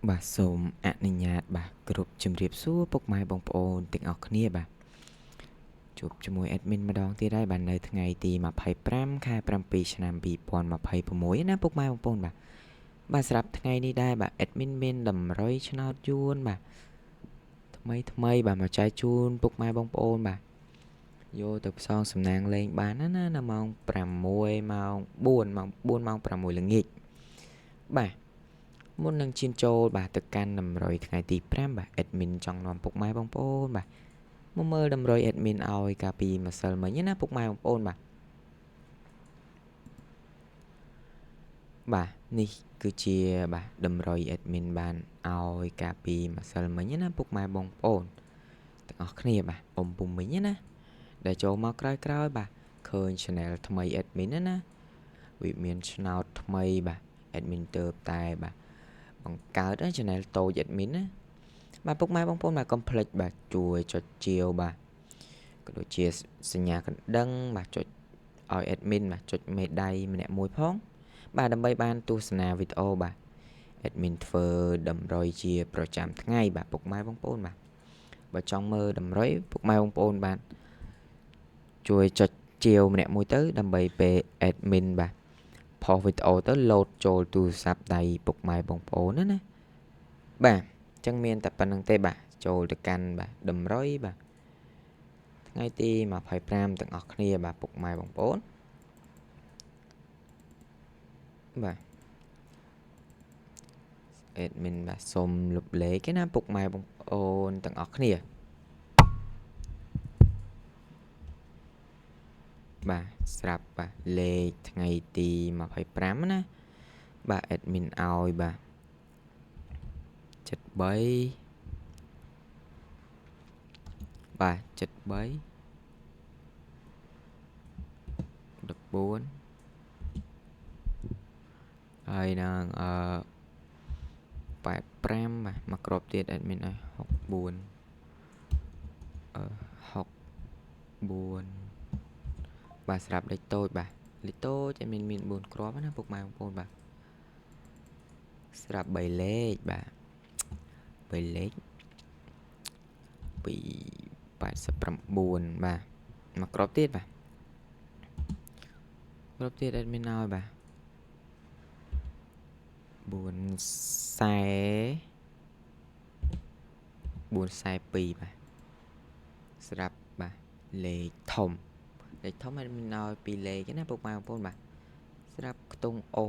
បាទសូមអនុញ្ញាតបាទគ្រប់ជំរាបសួរពុកម៉ែបងប្អូនទាំងអស់គ្នាបាទជួបជាមួយ admin ម្ដងទៀតហើយបាទនៅថ្ងៃទី25ខែ7ឆ្នាំ2026ណាពុកម៉ែបងប្អូនបាទសម្រាប់ថ្ងៃនេះដែរបាទ admin មានតម្រុយឆ្នោតយួនបាទថ្មីបាទមកចែកជូនពុកម៉ែបងប្អូនបាទយកទៅផ្សងសំណាងលេងបានណានៅម៉ោង6ម៉ោង4ម៉ោង6ល្ងាចបាទមុននឹងឈានចូលបាទទៅកាន់តម្រុយថ្ងៃទី5បាទ admin ចង់នាំពុកម៉ែបងប្អូនបាទមកមើលតម្រុយ admin ឲ្យកាលពីម្សិលមិញណាពុកម៉ែបងប្អូនបាទនេះគឺជាបាទតម្រុយ admin បានឲ្យកាលពីម្សិលមិញណាពុកម៉ែបងប្អូនទាំងអស់គ្នាបាទអ៊ំពុំមិញណាដែលចូលមកក្រោយបាទឃើញ channel ថ្មី admin ណាវាមានឆ្នោតថ្មីបាទ admin ទៅតែបាទបង្កើត channel តូច admin ណាបាទពុកម៉ែបងប្អូនបាទកុំភ្លេចបាទជួយចុចជាវបាទក៏ដូចជាសញ្ញាកណ្ដឹងបាទចុចឲ្យ admin បាទចុចមេដៃម្នាក់មួយផងបាទដើម្បីបានទស្សនាវីដេអូបាទ admin ធ្វើតម្រុយជាប្រចាំថ្ងៃបាទពុកម៉ែបងប្អូនបាទបើចង់មើលតម្រុយពុកម៉ែបងប្អូនបាទជួយចុចជាវម្នាក់មួយទៅដើម្បីពេល admin បាទផុសវីដេអូទៅលោតចូលទូរស័ព្ទដៃពុកម៉ែបងប្អូនណាបាទអញ្ចឹងមានតែប៉ុណ្្នឹងទេបាទចូលទៅកាន់បាទតម្រុយបាទថ្ងៃទី25ទាំងអស់គ្នាបាទពុកម៉ែបងប្អូនបាទ admin បាទសូមលុបលេខណាពុកម៉ែបងប្អូនទាំងអស់គ្នាបាទស្រាប់បាទលេខថ្ងៃទី25ណាបាទ admin ឲ្យបាទ73បាទ73 14ហើយនឹង85បាទមកគ្រាប់ទៀត admin ឲ្យ64 64បាទស្រាប់លេខតូចបាទលេខតូច admin មាន4គ្រាប់ណាពុកម៉ែបងប្អូនបាទស្រាប់3លេខបាទ3លេខ289បាទមកគ្រាប់ទៀតបាទគ្រាប់ទៀត admin ឲ្យបាទ442បាទស្រាប់បាទលេខធំ admin ឲ្យ2លេខណាពុកម៉ែបងប្អូនបាទស្រាប់ខ្ទង់អូ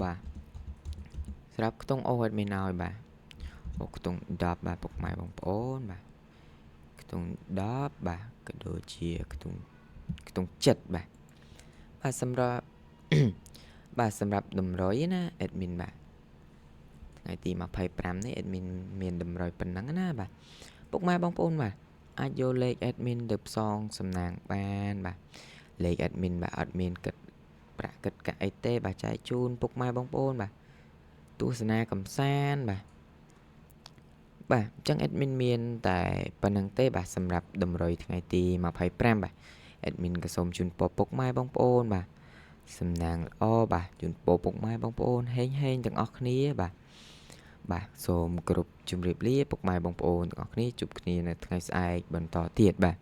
បាទស្រាប់ខ្ទង់អូ admin ឲ្យបាទខ្ទង់10បាទពុកម៉ែបងប្អូនបាទខ្ទង់10បាទក៏ដូចជាខ្ទង់7បាទសម្រាប់ បាទសម្រាប់តម្រុយណា admin បាទថ្ងៃទី25នេះ admin មានតម្រុយប៉ុណ្ណឹងណាបាទពុកម៉ែបងប្អូនបាទអាចយកលេខ admin ទៅផ្សងសំណាងបានបាទលេខ admin បាទអត់មានគិតប្រាក់គិតកាក់អីទេបាទចែកជូនពុកម៉ែបងប្អូនបាទទស្សនាកំសាន្តបាទអញ្ចឹង admin មានតែប៉ុណ្្នឹងទេបាទសម្រាប់តម្រុយថ្ងៃទី25បាទ admin ក៏សូមជូនពរពុកម៉ែបងប្អូនបាទសំណាងល្អបាទជូនពរពុកម៉ែបងប្អូនហេងទាំងអស់គ្នាបាទសូមគោរពជម្រាបលាពុកម៉ែបងប្អូនទាំងអស់គ្នាជួបគ្នានៅថ្ងៃស្អែកបន្តទៀតបាទ